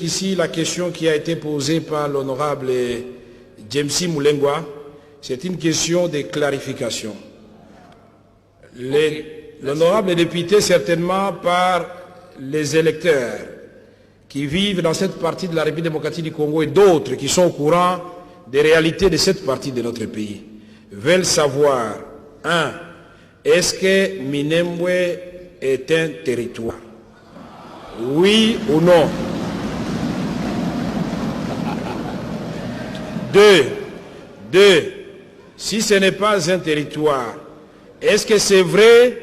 Ici, la question qui a été posée par l'honorable James Mulengwa, c'est une question de clarification. L'honorable député, certainement par les électeurs qui vivent dans cette partie de la République démocratique du Congo et d'autres qui sont au courant des réalités de cette partie de notre pays, veulent savoir, 1. Est-ce que Minembwe est un territoire? Oui ou non? 2. Si ce n'est pas un territoire, est-ce que c'est vrai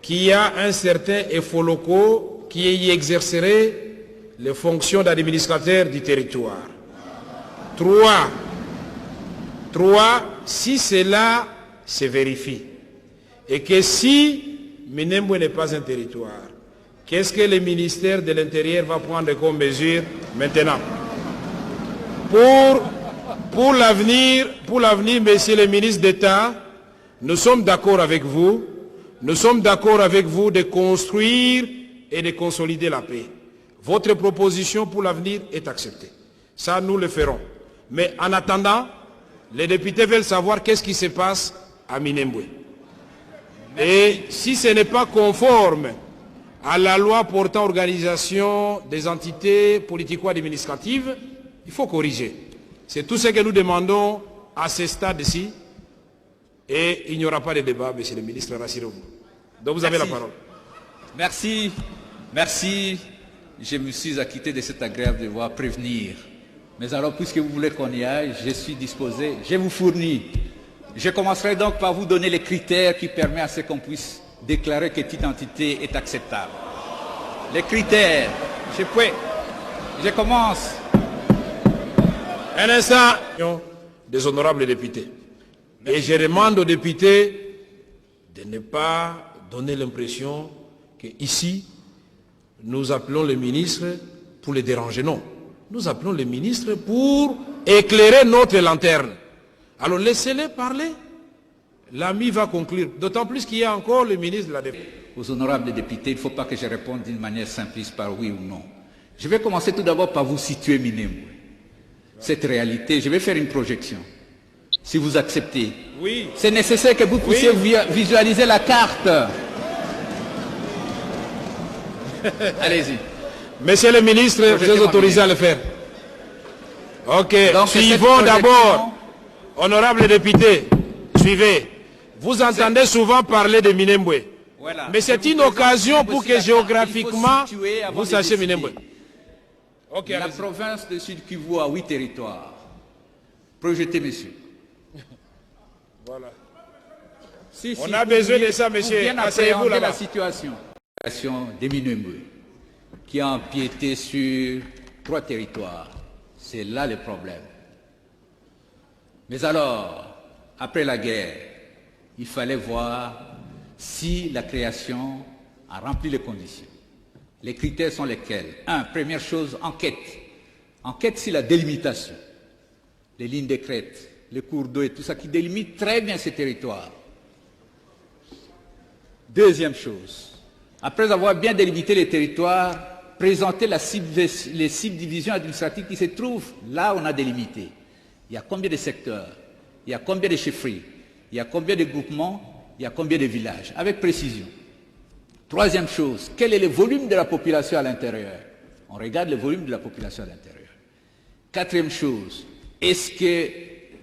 qu'il y a un certain Efoloko qui y exercerait les fonctions d'administrateur du territoire? 3. Si cela se vérifie, et que si Minembwe n'est pas un territoire, qu'est-ce que le ministère de l'Intérieur va prendre comme mesure maintenant? Pour l'avenir, monsieur le ministre d'État, nous sommes d'accord avec vous. Nous sommes d'accord avec vous de construire et de consolider la paix. Votre proposition pour l'avenir est acceptée. Ça, nous le ferons. Mais en attendant, les députés veulent savoir qu'est-ce qui se passe à Minembwe. Et si ce n'est pas conforme à la loi portant organisation des entités politico-administratives, il faut corriger. C'est tout ce que nous demandons à ce stade-ci. Et il n'y aura pas de débat, monsieur le ministre, rassurez-vous. Donc vous avez la parole. Merci. Je me suis acquitté de cet agréable devoir prévenir. Mais alors, puisque vous voulez qu'on y aille, je suis disposé, je vous fournis. Je commencerai donc par vous donner les critères qui permettent à ce qu'on puisse déclarer que cette entité est acceptable. Les critères, je commence. Un instant, des honorables députés. Et je demande aux députés de ne pas donner l'impression qu'ici, nous appelons le ministre pour les déranger. Non, nous appelons le ministre pour éclairer notre lanterne. Alors laissez-les parler. L'ami va conclure. D'autant plus qu'il y a encore le ministre de la Défense. Aux honorables députés, il ne faut pas que je réponde d'une manière simpliste par oui ou non. Je vais commencer tout d'abord par vous situer Minembwe. Cette réalité, je vais faire une projection. Si vous acceptez, oui. C'est nécessaire que vous puissiez visualiser la carte. Allez-y. Monsieur le ministre, vous êtes autorisé à le faire. Ok, donc, suivons d'abord. Honorable député, suivez. Vous entendez souvent parler de Minembwe. Voilà. Mais c'est une occasion pour que géographiquement, vous sachiez Minembwe. Okay, la province de Sud Kivu a 8 territoires. Projetez, monsieur. Voilà. On a besoin de ça, monsieur. Asseyez-vous là-bas. La situation des Minembwe, qui a empiété sur 3 territoires. C'est là le problème. Mais alors, après la guerre, il fallait voir si la création a rempli les conditions. Les critères sont lesquels? 1. Première chose, enquête. Enquête sur la délimitation. Les lignes de crête, les cours d'eau et tout ça qui délimite très bien ces territoires. Deuxième chose, après avoir bien délimité les territoires, présenter les subdivisions administratives qui se trouvent là où on a délimité. Il y a combien de secteurs? Il y a combien de chefferies? Il y a combien de groupements? Il y a combien de villages? Avec précision. Troisième chose, quel est le volume de la population à l'intérieur? On regarde le volume de la population à l'intérieur. Quatrième chose, est-ce que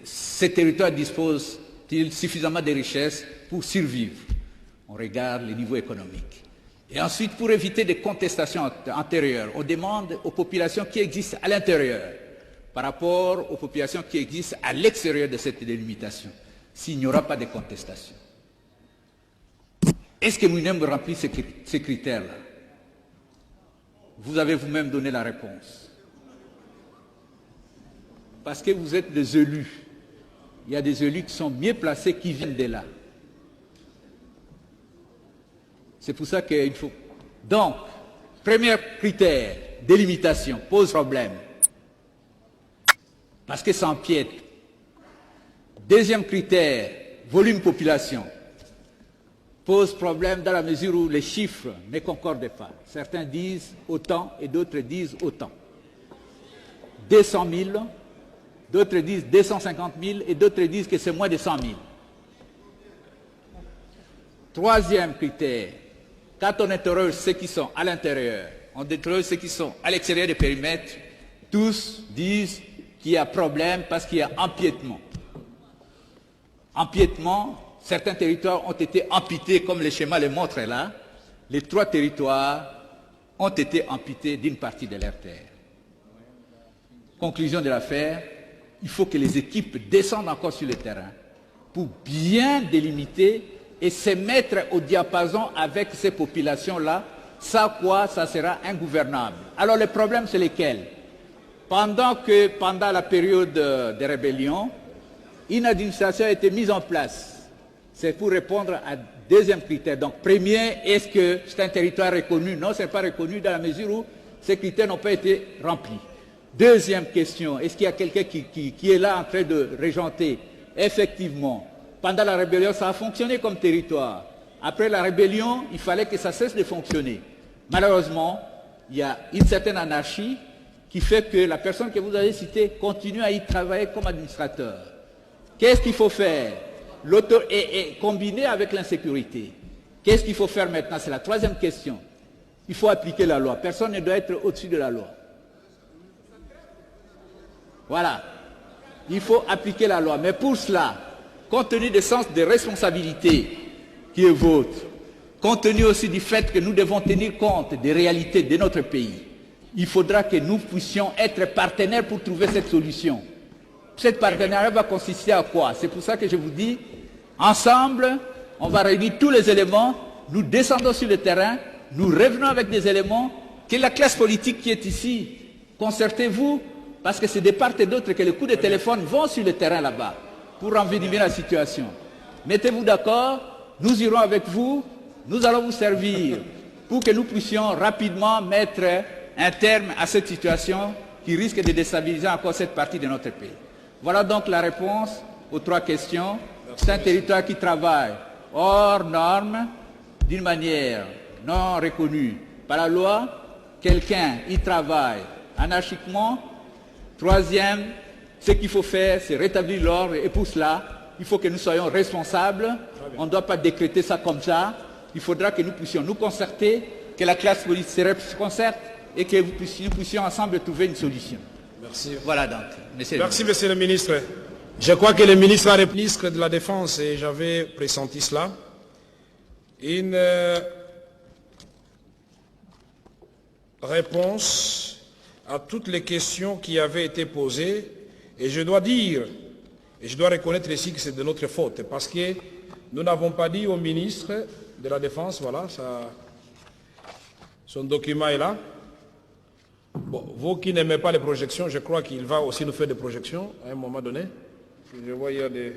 ces territoires disposent-ils suffisamment de richesses pour survivre? On regarde le niveau économique. Et ensuite, pour éviter des contestations antérieures, on demande aux populations qui existent à l'intérieur par rapport aux populations qui existent à l'extérieur de cette délimitation, s'il n'y aura pas de contestation. Est-ce que Minembwe remplit ces critères-là? Vous avez vous-même donné la réponse. Parce que vous êtes des élus. Il y a des élus qui sont mieux placés, qui viennent de là. C'est pour ça qu'il faut... Donc, premier critère, délimitation, pose problème. Parce que ça empiète. Deuxième critère, volume population. Pose problème dans la mesure où les chiffres ne concordent pas. Certains disent autant et d'autres disent autant. 200 000, d'autres disent 250 000 et d'autres disent que c'est moins de 100 000. Troisième critère, quand on interroge ceux qui sont à l'intérieur, on interroge ceux qui sont à l'extérieur des périmètres, tous disent qu'il y a problème parce qu'il y a empiètement. Empiètement, certains territoires ont été amputés, comme le schéma le montre là. Les 3 territoires ont été amputés d'une partie de leur terre. Conclusion de l'affaire, il faut que les équipes descendent encore sur le terrain pour bien délimiter et se mettre au diapason avec ces populations-là, sans quoi ça sera ingouvernable. Alors les problèmes, c'est lesquels? Pendant la période de rébellion, une administration a été mise en place. C'est pour répondre à deuxième critère. Donc premier, est-ce que c'est un territoire reconnu? Non, ce n'est pas reconnu dans la mesure où ces critères n'ont pas été remplis. Deuxième question, est-ce qu'il y a quelqu'un qui est là en train de régenter? Effectivement, pendant la rébellion, ça a fonctionné comme territoire. Après la rébellion, il fallait que ça cesse de fonctionner. Malheureusement, il y a une certaine anarchie qui fait que la personne que vous avez citée continue à y travailler comme administrateur. Qu'est-ce qu'il faut faire? Et combiné avec l'insécurité. Qu'est-ce qu'il faut faire maintenant? C'est la troisième question. Il faut appliquer la loi. Personne ne doit être au-dessus de la loi. Voilà. Il faut appliquer la loi. Mais pour cela, compte tenu du sens de responsabilité qui est vôtre, compte tenu aussi du fait que nous devons tenir compte des réalités de notre pays, il faudra que nous puissions être partenaires pour trouver cette solution. Cette partenariat va consister à quoi? C'est pour ça que je vous dis, ensemble, on va réunir tous les éléments, nous descendons sur le terrain, nous revenons avec des éléments, que la classe politique qui est ici, concertez-vous, parce que c'est de part et d'autre que les coups de téléphone vont sur le terrain là-bas, pour envenimer la situation. Mettez-vous d'accord, nous irons avec vous, nous allons vous servir, pour que nous puissions rapidement mettre un terme à cette situation qui risque de déstabiliser encore cette partie de notre pays. Voilà donc la réponse aux 3 questions. C'est un territoire qui travaille hors normes, d'une manière non reconnue par la loi. Quelqu'un y travaille anarchiquement. Troisième, ce qu'il faut faire, c'est rétablir l'ordre. Et pour cela, il faut que nous soyons responsables. On ne doit pas décréter ça comme ça. Il faudra que nous puissions nous concerter, que la classe politique se concerte et que nous puissions ensemble trouver une solution. Merci. Voilà donc. Merci, monsieur le ministre. Je crois que le ministre a répondu, ministre de la Défense, et j'avais pressenti cela. Une réponse à toutes les questions qui avaient été posées. Et je dois dire, et je dois reconnaître ici que c'est de notre faute, parce que nous n'avons pas dit au ministre de la Défense, voilà, son document est là. Bon, vous qui n'aimez pas les projections, je crois qu'il va aussi nous faire des projections à un moment donné. Je vois il y a des...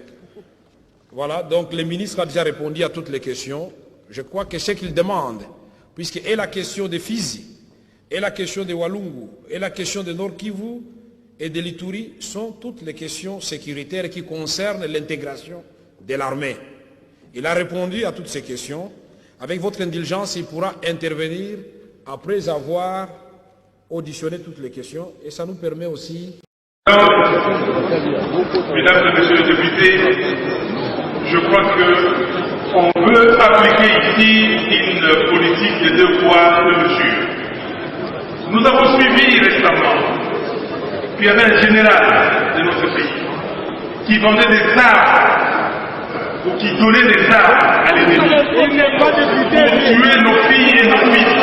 Voilà, donc le ministre a déjà répondu à toutes les questions. Je crois que ce qu'il demande, puisque et la question de Fizi, et la question de Walungu, et la question de Nord Kivu et de l'Ituri sont toutes les questions sécuritaires qui concernent l'intégration de l'armée. Il a répondu à toutes ces questions. Avec votre indulgence, il pourra intervenir après avoir auditionné toutes les questions et ça nous permet aussi... Mesdames et messieurs les députés, je crois qu'on veut appliquer ici une politique de 2 poids, 2 mesures. Nous avons suivi récemment qu'il y avait un général de notre pays qui vendait des armes ou qui donnait des armes à l'ennemi pour tuer nos filles et nos fils.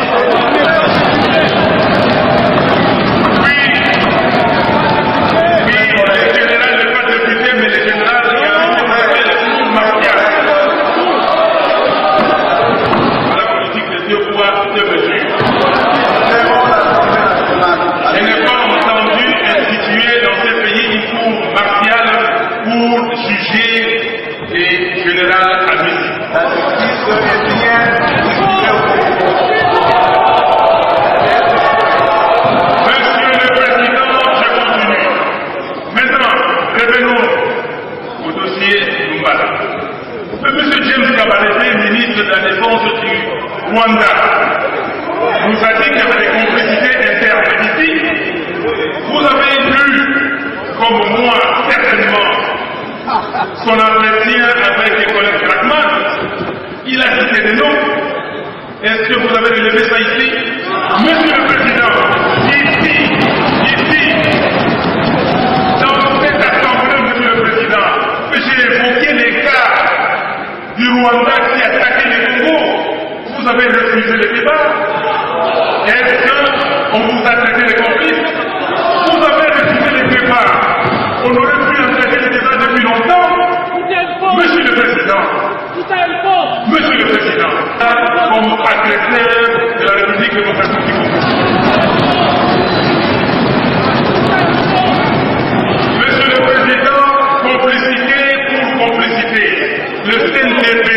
Je n'ai pas entendu instituer dans ces pays une cour martiale pour juger les généraux admissibles. Monsieur le Président, je continue. Maintenant, revenons au dossier Lumbala. Monsieur James Kabarebe, ministre de la Défense du Rwanda, nous a dit qu'il y avait des complicités internes. Ici, vous avez une comme moi, certainement, son entretien avec les collègues Drachman, il a cité des noms. Est-ce que vous avez relevé ça ici? Monsieur le Président, ici, dans cette assemblée, Monsieur le Président, j'ai évoqué les cas du Rwanda qui attaquait les Congo. Vous avez refusé le débat. Est-ce qu'on vous a traité de complices? Vous avez refusé le débat. On aurait pu engager le débat depuis longtemps. Monsieur le Président, Monsieur le Président, comme agresseur de la République démocratique du Congo. Monsieur le Président, complicité pour complicité. Le CNDP,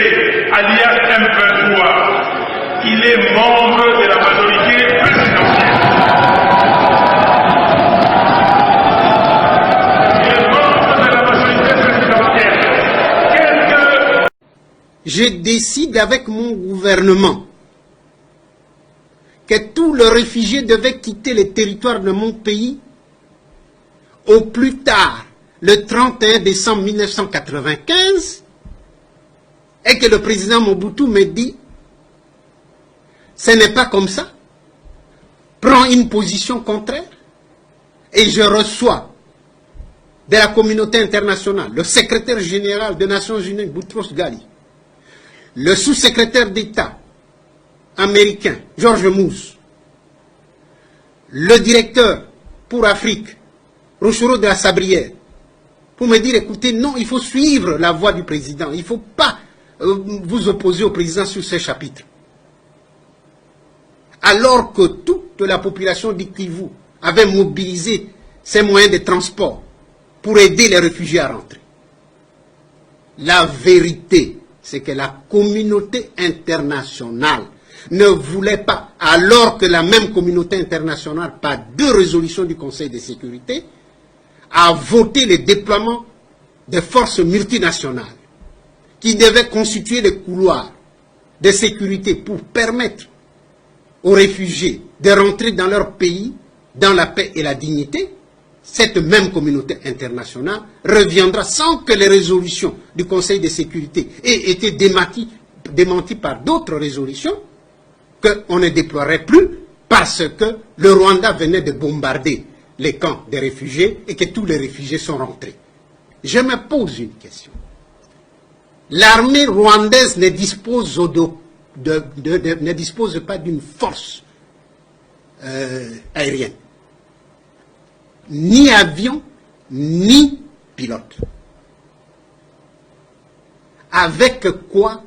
alias M23, il est membre de la majorité présidentielle. Il est membre de la majorité présidentielle. Je décide avec mon gouvernement que tous les réfugiés devaient quitter le territoire de mon pays au plus tard le 31 décembre 1995 et que le président Mobutu me dit ce n'est pas comme ça, prends une position contraire et je reçois de la communauté internationale le secrétaire général des Nations Unies Boutros Ghali, le sous-secrétaire d'État américain, George Moose, le directeur pour Afrique, Rochero de la Sabrière, pour me dire, écoutez, non, il faut suivre la voie du président, il ne faut pas vous opposer au président sur ces chapitres. Alors que toute la population du Kivu avait mobilisé ses moyens de transport pour aider les réfugiés à rentrer. La vérité, c'est que la communauté internationale ne voulait pas, alors que la même communauté internationale, par 2 résolutions du Conseil de sécurité, a voté le déploiement de forces multinationales qui devaient constituer les couloirs de sécurité pour permettre aux réfugiés de rentrer dans leur pays dans la paix et la dignité. Cette même communauté internationale reviendra sans que les résolutions du Conseil de sécurité aient été démenties par d'autres résolutions, qu'on ne déploierait plus parce que le Rwanda venait de bombarder les camps des réfugiés et que tous les réfugiés sont rentrés. Je me pose une question. L'armée rwandaise ne dispose, ne dispose pas d'une force aérienne. Ni avion, ni pilote. Avec quoi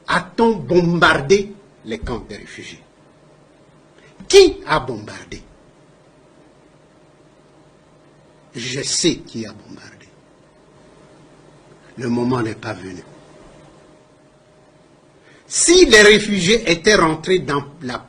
a-t-on bombardé les camps des réfugiés? Qui a bombardé? Je sais qui a bombardé. Le moment n'est pas venu. Si les réfugiés étaient rentrés dans la